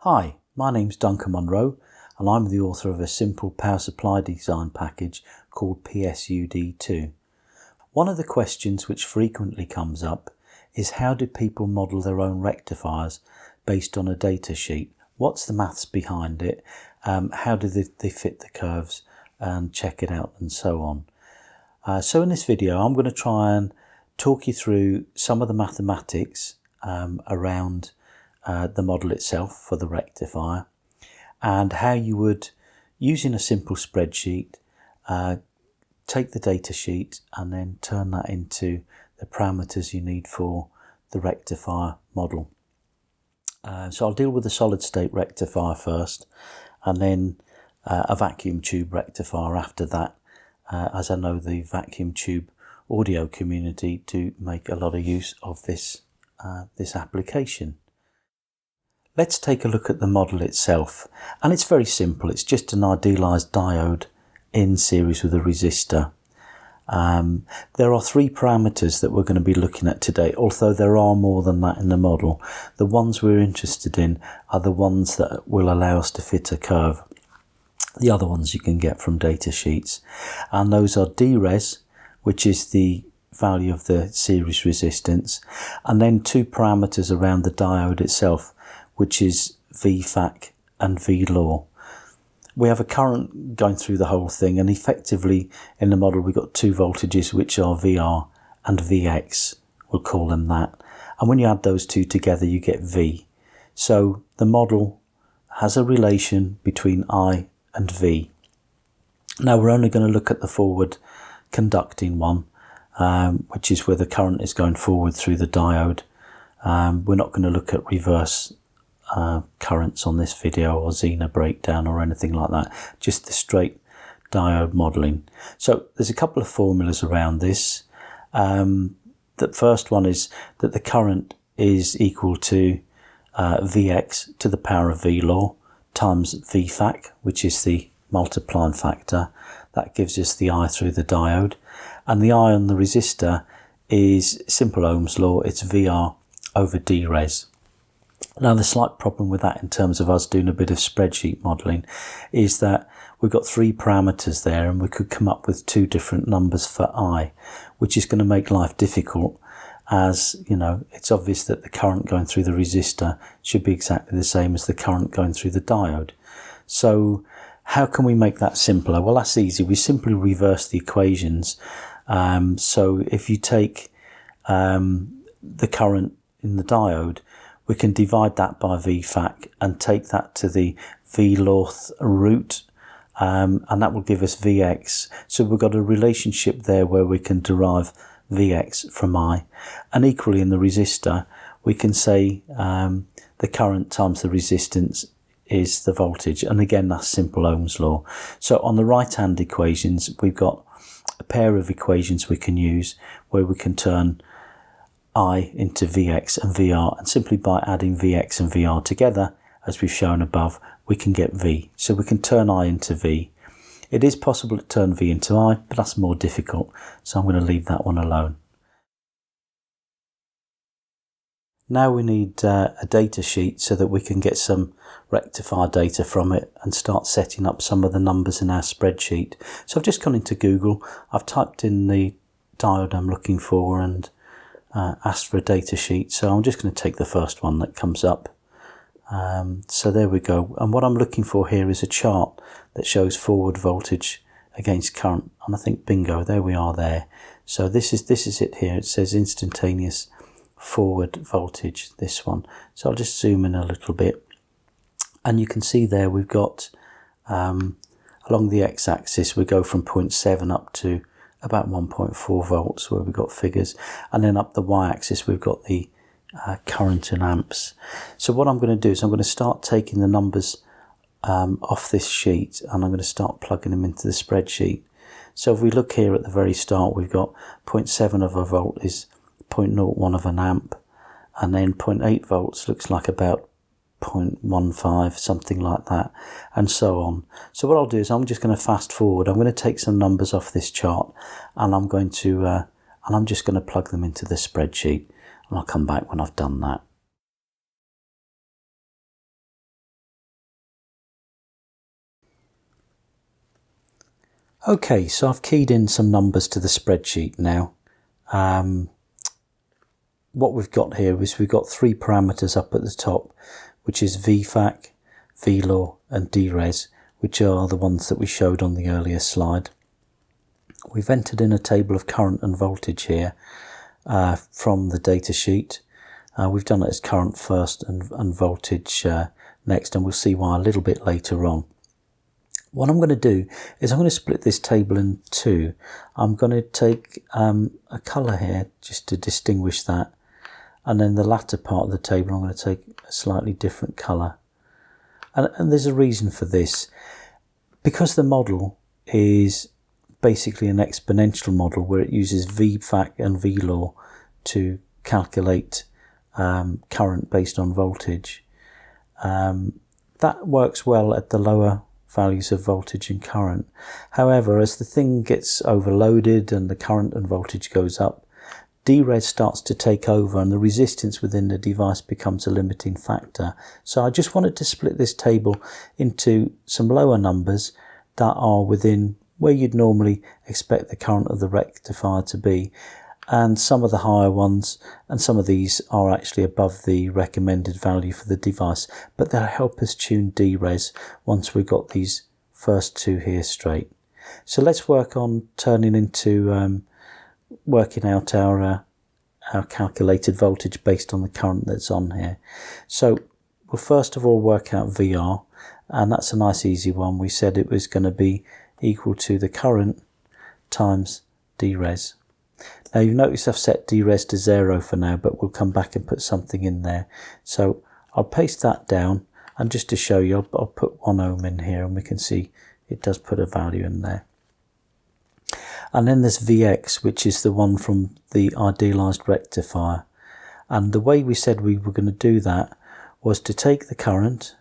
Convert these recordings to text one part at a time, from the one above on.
Hi, my name's Duncan Munro and I'm the author of a simple power supply design package called PSUD2. One of the questions which frequently comes up is how do people model their own rectifiers based on a data sheet? What's the maths behind it? How do they fit the curves and check it out and so on? So in this video I'm going to try and talk you through some of the mathematics around the model itself for the rectifier and how you would, using a simple spreadsheet, take the data sheet and then turn that into the parameters you need for the rectifier model. So I'll deal with the solid state rectifier first and then a vacuum tube rectifier after that, as I know the vacuum tube audio community do make a lot of use of this application. Let's take a look at the model itself, and it's very simple. It's just an idealized diode in series with a resistor. There are three parameters that we're going to be looking at today, although there are more than that in the model. The ones we're interested in are the ones that will allow us to fit a curve. The other ones you can get from data sheets, and those are derive, which is the value of the series resistance, and then two parameters around the diode itself, which is VFAC and VLAW. We have a current going through the whole thing, and effectively in the model we've got two voltages which are VR and VX, we'll call them that. And when you add those two together you get V. So the model has a relation between I and V. Now we're only going to look at the forward conducting one, which is where the current is going forward through the diode. We're not going to look at reverse currents on this video or Zener breakdown or anything like that, just the straight diode modeling. So there's a couple of formulas around this. The first one is that the current is equal to Vx to the power of VLAW times VFAC, which is the multiplying factor. That gives us the I through the diode, and the I on the resistor is simple Ohm's law. It's VR over dres. Now the slight problem with that in terms of us doing a bit of spreadsheet modelling is that we've got three parameters there and we could come up with two different numbers for I, which is going to make life difficult, as you know it's obvious that the current going through the resistor should be exactly the same as the current going through the diode. So how can we make that simpler? Well, that's easy. We simply reverse the equations. So if you take the current in the diode, we can divide that by VFAC and take that to the VLAW root, and that will give us Vx. So we've got a relationship there where we can derive Vx from I. And equally in the resistor, we can say the current times the resistance is the voltage. And again, that's simple Ohm's law. So on the right-hand equations, we've got a pair of equations we can use where we can turn I into Vx and VR, and simply by adding Vx and VR together, as we've shown above, we can get V. So we can turn I into V. It is possible to turn V into I, but that's more difficult, so I'm going to leave that one alone. Now we need a data sheet so that we can get some rectifier data from it and start setting up some of the numbers in our spreadsheet. So I've just gone into Google, I've typed in the diode I'm looking for and asked for a data sheet, so I'm just going to take the first one that comes up. So there we go, and what I'm looking for here is a chart that shows forward voltage against current, and I think bingo, there we are there. So this is it here. It says instantaneous forward voltage, this one. So I'll just zoom in a little bit, and you can see there we've got along the x-axis we go from 0.7 up to about 1.4 volts where we've got figures, and then up the y-axis we've got the current in amps. So what I'm going to do is I'm going to start taking the numbers off this sheet and I'm going to start plugging them into the spreadsheet. So if we look here at the very start, we've got 0.7 of a volt is 0.01 of an amp, and then 0.8 volts looks like about 0.15, something like that, and so on. So what I'll do is I'm just going to fast forward. I'm going to take some numbers off this chart and I'm just going to plug them into the spreadsheet, and I'll come back when I've done that. Okay, so I've keyed in some numbers to the spreadsheet now. What we've got here is we've got three parameters up at the top, which is VFAC, VLAW and DRES, which are the ones that we showed on the earlier slide. We've entered in a table of current and voltage here from the data sheet. We've done it as current first and voltage next, and we'll see why a little bit later on. What I'm going to do is I'm going to split this table in two. I'm going to take a colour here just to distinguish that, and then the latter part of the table I'm going to take a slightly different colour. And there's a reason for this. Because the model is basically an exponential model where it uses VFAC and VLAW to calculate current based on voltage, that works well at the lower values of voltage and current. However, as the thing gets overloaded and the current and voltage goes up, DRES starts to take over and the resistance within the device becomes a limiting factor. So I just wanted to split this table into some lower numbers that are within where you'd normally expect the current of the rectifier to be, and some of the higher ones, and some of these are actually above the recommended value for the device, but they'll help us tune DRES once we've got these first two here straight. So let's work on turning into working out our calculated voltage based on the current that's on here. So we'll first of all work out VR, and that's a nice easy one. We said it was going to be equal to the current times DRES. Now you've noticed I've set DRES to 0 for now, but we'll come back and put something in there. So I'll paste that down, and just to show you, I'll put 1 ohm in here, and we can see it does put a value in there. And then there's Vx, which is the one from the idealized rectifier. And the way we said we were going to do that was to take the current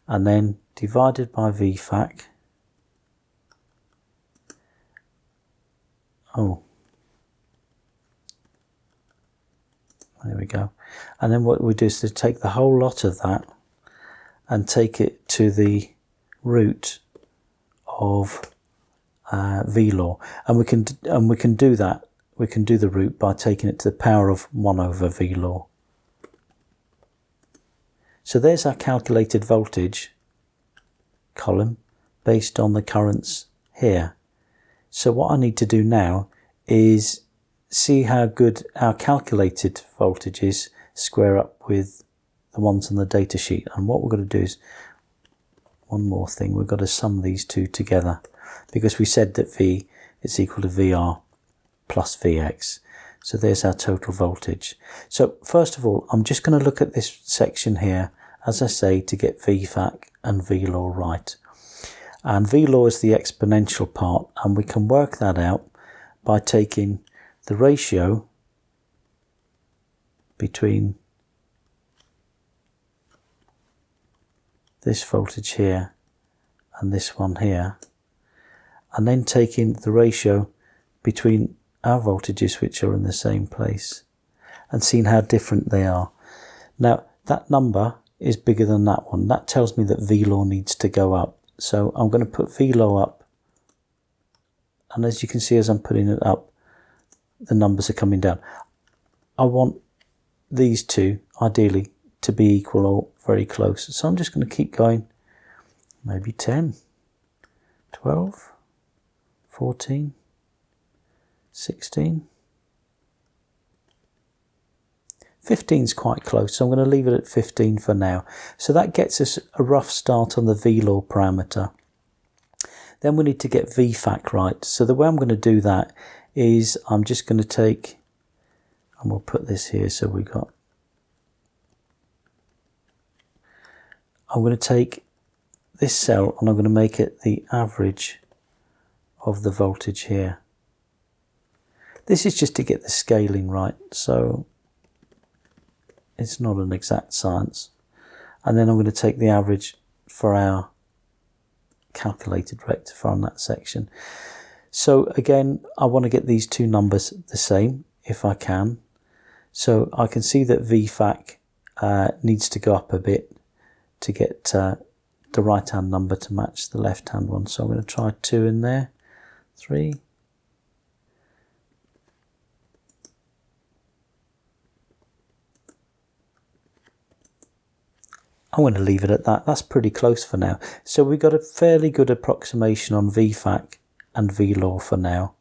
and then divide it by VFAC. Oh, there we go. And then what we do is to take the whole lot of that and take it to the root of VLAW, and we can do that. We can do the root by taking it to the power of 1 over VLAW. So there's our calculated voltage column based on the currents here. So what I need to do now is see how good our calculated voltages square up with the ones on the data sheet. And what we're going to do is one more thing. We've got to sum these two together, because we said that V is equal to VR plus Vx. So there's our total voltage. So first of all, I'm just going to look at this section here, as I say, to get VFAC and VLAW right. And VLAW is the exponential part, and we can work that out by taking the ratio between this voltage here and this one here, and then taking the ratio between our voltages, which are in the same place, and seeing how different they are. Now that number is bigger than that one. That tells me that VLAW needs to go up. So I'm going to put VLAW up, and as you can see, as I'm putting it up, the numbers are coming down. I want these two ideally to be equal or very close. So I'm just going to keep going, maybe 10, 12, 14, 16, 15 is quite close, so I'm going to leave it at 15 for now. So that gets us a rough start on the VLAW parameter. Then we need to get VFAC right. So the way I'm going to do that is I'm just going to take, and we'll put this here, so we got, I'm going to take this cell and I'm going to make it the average of the voltage here. This is just to get the scaling right, so it's not an exact science. And then I'm going to take the average for our calculated rectifier on that section. So again, I want to get these two numbers the same if I can. So I can see that VFAC needs to go up a bit to get to the right hand number to match the left hand one. So I'm going to try 2 in there, 3. I'm going to leave it at that. That's pretty close for now. So we've got a fairly good approximation on VFAC and VLAW for now.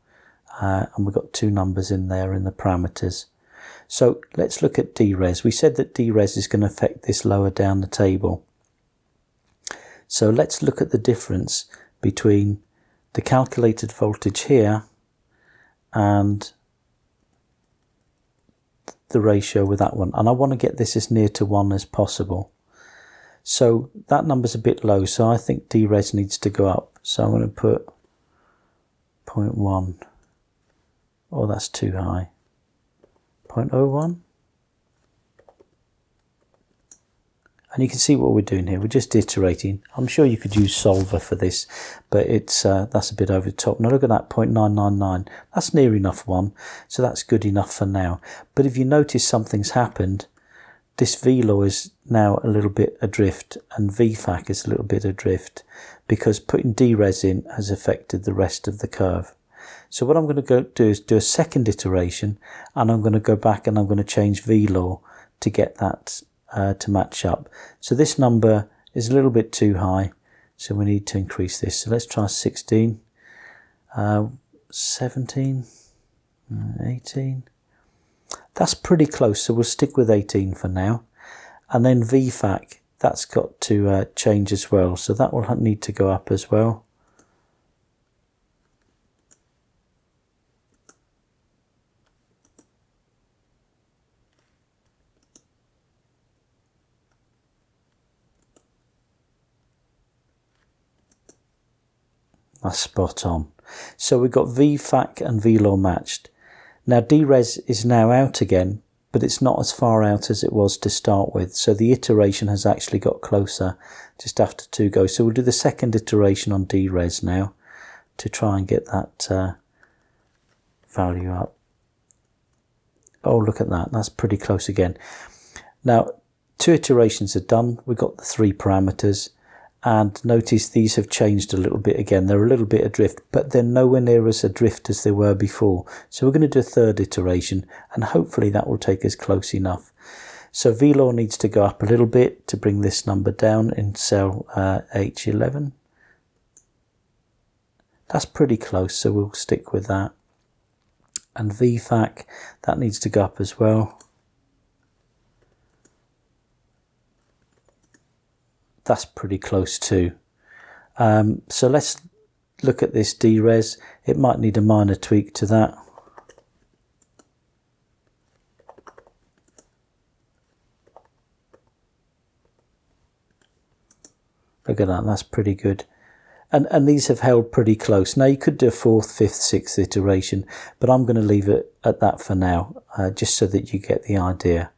And we've got 2 numbers in there in the parameters. So let's look at dres. We said that dres is going to affect this lower down the table. So let's look at the difference between the calculated voltage here and the ratio with that one. And I want to get this as near to 1 as possible. So that number's a bit low, so I think dres needs to go up. So I'm going to put 0.1. Oh, that's too high. 0.01. And you can see what we're doing here. We're just iterating. I'm sure you could use Solver for this, but it's that's a bit over the top. Now look at that, 0.999. That's near enough 1, so that's good enough for now. But if you notice something's happened, this VLAW is now a little bit adrift and VFAC is a little bit adrift because putting dres in has affected the rest of the curve. So what I'm going to go do is do a second iteration, and I'm going to go back and I'm going to change VLAW to get that to match up. So this number is a little bit too high, so we need to increase this. So let's try 16, 17, 18. That's pretty close, so we'll stick with 18 for now. And then VFAC, that's got to change as well, so that will need to go up as well. That's spot on. So we've got VFAC and VLAW matched. Now dres is now out again, but it's not as far out as it was to start with. So the iteration has actually got closer just after 2 goes. So we'll do the second iteration on dres now to try and get that value up. Oh, look at that. That's pretty close again. Now 2 iterations are done. We've got the 3 parameters. And notice these have changed a little bit again. They're a little bit adrift, but they're nowhere near as adrift as they were before. So we're going to do a 3rd iteration, and hopefully that will take us close enough. So VLAW needs to go up a little bit to bring this number down in cell H11. That's pretty close, so we'll stick with that. And VFAC, that needs to go up as well. That's pretty close too. So let's look at this dres. It might need a minor tweak to that. Look at that, that's pretty good. And these have held pretty close. Now you could do a 4th, 5th, 6th iteration, but I'm going to leave it at that for now, just so that you get the idea.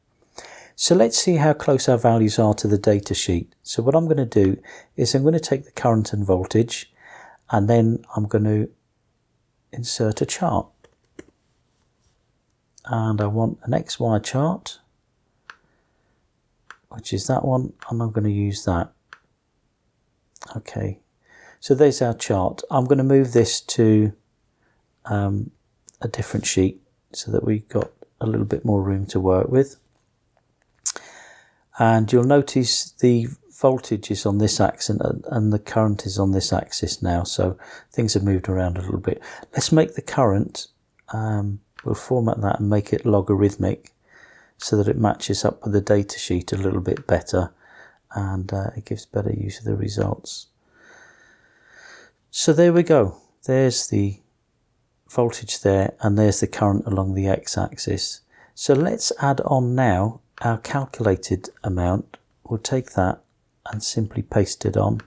So let's see how close our values are to the data sheet. So what I'm going to do is I'm going to take the current and voltage, and then I'm going to insert a chart. And I want an XY chart, which is that one, and I'm going to use that. Okay, so there's our chart. I'm going to move this to a different sheet so that we've got a little bit more room to work with. And you'll notice the voltage is on this axis and the current is on this axis now, so things have moved around a little bit. Let's make the current, we'll format that and make it logarithmic so that it matches up with the data sheet a little bit better, and it gives better use of the results. So there we go. There's the voltage there, and there's the current along the x-axis. So let's add on now our calculated amount. We'll take that and simply paste it on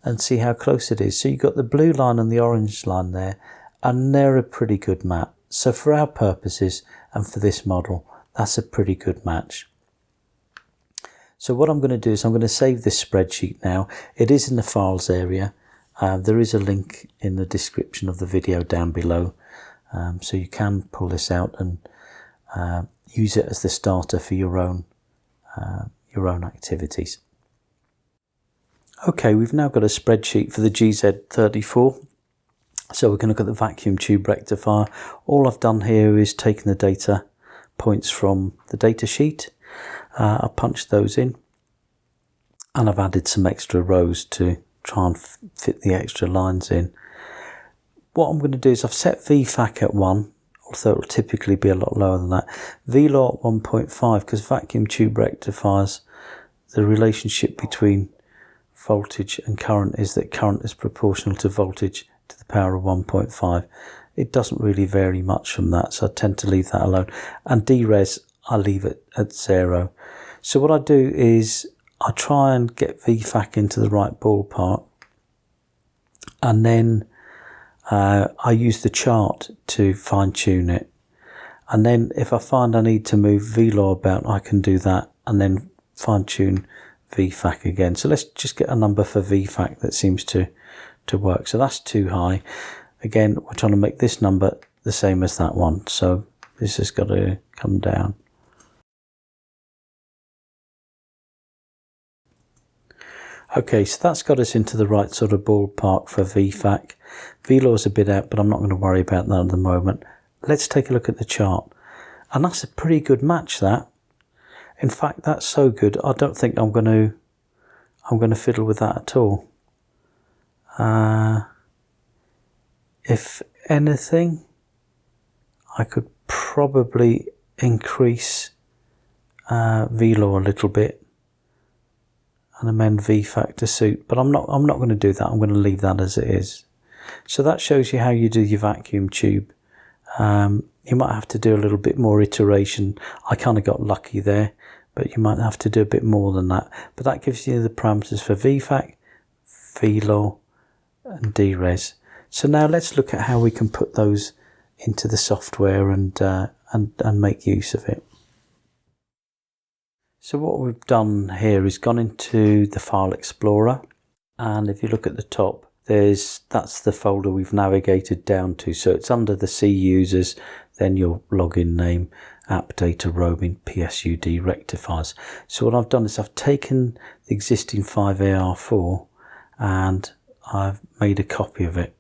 and see how close it is. So you've got the blue line and the orange line there, and they're a pretty good match. So for our purposes and for this model, that's a pretty good match. So what I'm going to do is I'm going to save this spreadsheet now. It is in the files area. There is a link in the description of the video down below, so you can pull this out and use it as the starter for your own activities. Okay, we've now got a spreadsheet for the GZ34. So we can look at the vacuum tube rectifier. All I've done here is taken the data points from the data sheet. I've punched those in and I've added some extra rows to try and fit the extra lines in. What I'm going to do is I've set VFAC at 1, although it'll typically be a lot lower than that. VLAW at 1.5, because vacuum tube rectifiers, the relationship between voltage and current is that current is proportional to voltage to the power of 1.5. It doesn't really vary much from that, so I tend to leave that alone. And DRes, I leave it at 0. So what I do is I try and get VFAC into the right ballpark, and then I use the chart to fine tune it. And then if I find I need to move VLAW about, I can do that and then fine tune VFAC again. So let's just get a number for VFAC that seems to work. So that's too high. Again, we're trying to make this number the same as that one. So this has got to come down. Okay, so that's got us into the right sort of ballpark for VFAC. VLAW is a bit out, but I'm not going to worry about that at the moment. Let's take a look at the chart. And that's a pretty good match, that. In fact, that's so good, I don't think I'm going to fiddle with that at all. If anything, I could probably increase VLAW a little bit and amend VFAC to suit, but I'm not going to do that. I'm going to leave that as it is. So that shows you how you do your vacuum tube. You might have to do a little bit more iteration. I kind of got lucky there, but you might have to do a bit more than that. But that gives you the parameters for VFAC, VLAW and DRes. So now let's look at how we can put those into the software and make use of it. So what we've done here is gone into the File Explorer, and if you look at the top, that's the folder we've navigated down to. So it's under the C users, then your login name, app data roaming, PSUD rectifiers. So what I've done is I've taken the existing 5AR4 and I've made a copy of it,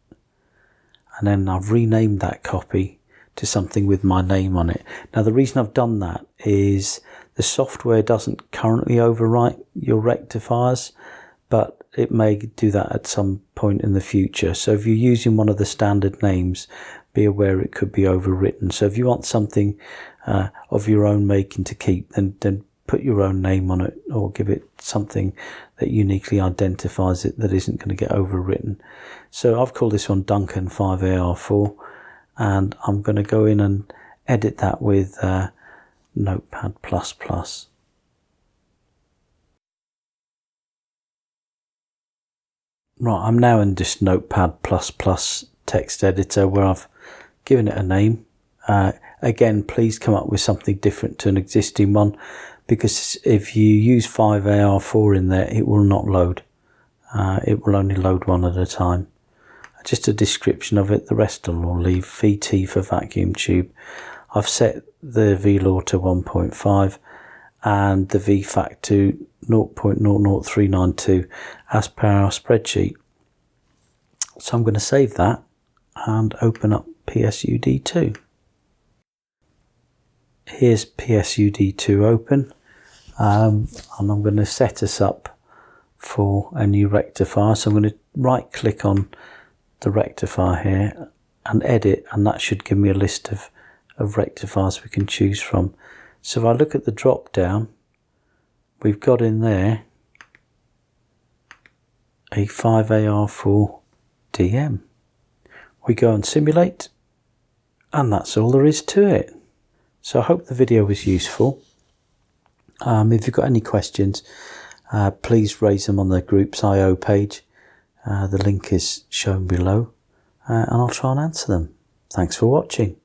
and then I've renamed that copy to something with my name on it. Now the reason I've done that is the software doesn't currently overwrite your rectifiers, but it may do that at some point in the future. So if you're using one of the standard names, be aware it could be overwritten. So if you want something of your own making to keep, then put your own name on it, or give it something that uniquely identifies it that isn't going to get overwritten. So I've called this one Duncan 5AR4, and I'm going to go in and edit that with Notepad++. Right, I'm now in this Notepad++ text editor where I've given it a name. Again, please come up with something different to an existing one, because if you use 5AR4 in there, it will not load. It will only load one at a time. Just a description of it, the rest I'll leave. VT for vacuum tube. I've set the VLAW to 1.5 and the VFAC to 0.00392 as per our spreadsheet. So I'm going to save that and open up PSUD2. Here's PSUD2 open, and I'm going to set us up for a new rectifier. So I'm going to right click on the rectifier here and edit, and that should give me a list of rectifiers we can choose from. So if I look at the drop down, we've got in there a 5AR4 DM. We go and simulate, and that's all there is to it. So I hope the video was useful. If you've got any questions, please raise them on the group's IO page. The link is shown below, and I'll try and answer them. Thanks for watching.